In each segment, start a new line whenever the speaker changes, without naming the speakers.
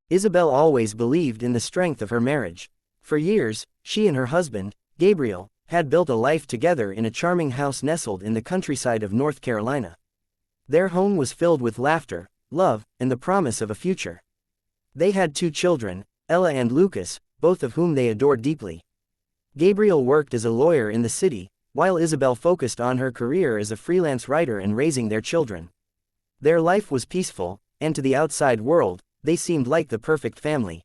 Isabel always believed in the strength of her marriage. For years, she and her husband, Gabriel, had built a life together in a charming house nestled in the countryside of North Carolina. Their home was filled with laughter, love, and the promise of a future. They had 2 children, Ella and Lucas, both of whom they adored deeply. Gabriel worked as a lawyer in the city, while Isabel focused on her career as a freelance writer and raising their children. Their life was peaceful, and to the outside world, they seemed like the perfect family.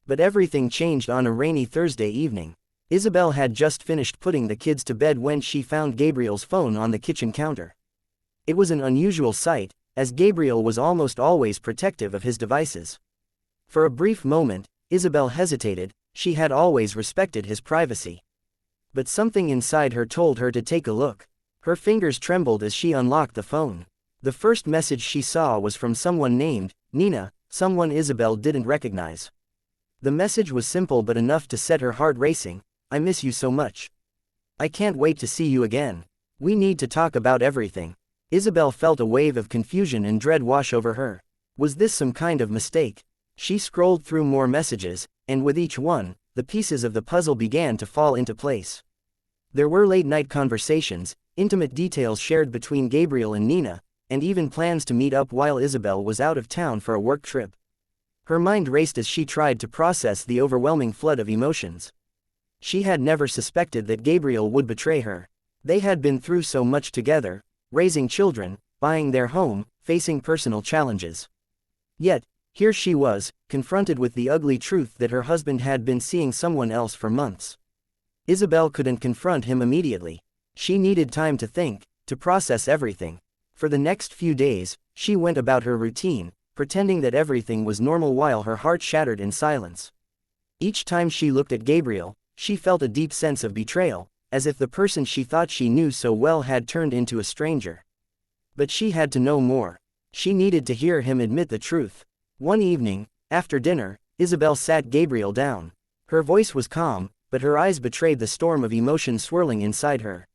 But everything changed on a rainy Thursday evening. Isabel had just finished putting the kids to bed when she found Gabriel's phone on the kitchen counter. It was an unusual sight, as Gabriel was almost always protective of his devices. For a brief moment, Isabel hesitated. She had always respected his privacy. But something inside her told her to take a look. Her fingers trembled as she unlocked the phone. The first message she saw was from someone named Nina, someone Isabel didn't recognize. The message was simple but enough to set her heart racing. "I miss you so much. I can't wait to see you again. We need to talk about everything." Isabel felt a wave of confusion and dread wash over her. Was this some kind of mistake? She scrolled through more messages, and with each one, the pieces of the puzzle began to fall into place. There were late-night conversations, intimate details shared between Gabriel and Nina, and even plans to meet up while Isabel was out of town for a work trip. Her mind raced as she tried to process the overwhelming flood of emotions. She had never suspected that Gabriel would betray her. They had been through so much together, raising children, buying their home, facing personal challenges. Yet, here she was, confronted with the ugly truth that her husband had been seeing someone else for months. Isabel couldn't confront him immediately. She needed time to think, to process everything. For the next few days, she went about her routine, pretending that everything was normal while her heart shattered in silence. Each time she looked at Gabriel, she felt a deep sense of betrayal, as if the person she thought she knew so well had turned into a stranger. But she had to know more. She needed to hear him admit the truth. One evening, after dinner, Isabel sat Gabriel down. Her voice was calm, but her eyes betrayed the storm of emotion swirling inside her.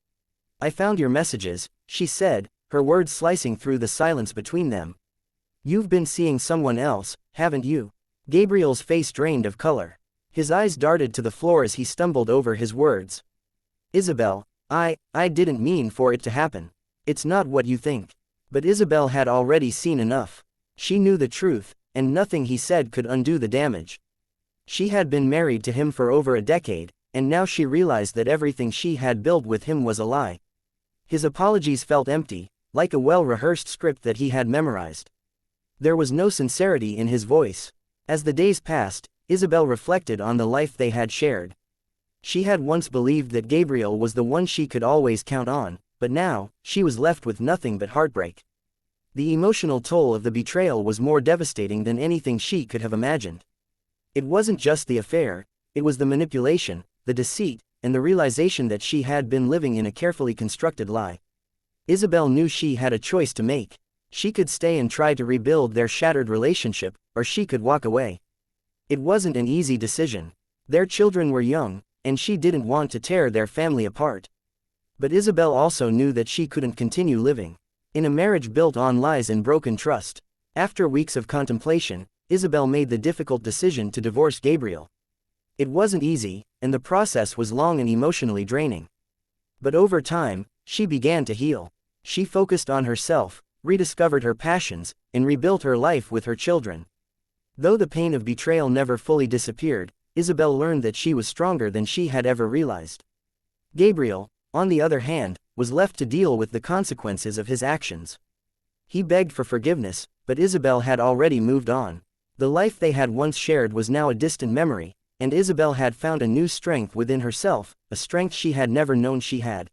"I found your messages," she said, her words slicing through the silence between them. "You've been seeing someone else, haven't you?" Gabriel's face drained of color. His eyes darted to the floor as he stumbled over his words. "Isabel, I didn't mean for it to happen. It's not what you think." But Isabel had already seen enough. She knew the truth, and nothing he said could undo the damage. She had been married to him for over a decade, and now she realized that everything she had built with him was a lie. His apologies felt empty, like a well-rehearsed script that he had memorized. There was no sincerity in his voice. As the days passed, Isabel reflected on the life they had shared. She had once believed that Gabriel was the one she could always count on, but now, she was left with nothing but heartbreak. The emotional toll of the betrayal was more devastating than anything she could have imagined. It wasn't just the affair, it was the manipulation, the deceit, and the realization that she had been living in a carefully constructed lie. Isabel knew she had a choice to make. She could stay and try to rebuild their shattered relationship, or she could walk away. It wasn't an easy decision. Their children were young, and she didn't want to tear their family apart. But Isabel also knew that she couldn't continue living in a marriage built on lies and broken trust. After weeks of contemplation, Isabel made the difficult decision to divorce Gabriel. It wasn't easy, and the process was long and emotionally draining. But over time, she began to heal. She focused on herself, rediscovered her passions, and rebuilt her life with her children. Though the pain of betrayal never fully disappeared, Isabel learned that she was stronger than she had ever realized. Gabriel, on the other hand, was left to deal with the consequences of his actions. He begged for forgiveness, but Isabel had already moved on. The life they had once shared was now a distant memory, and Isabel had found a new strength within herself, a strength she had never known she had.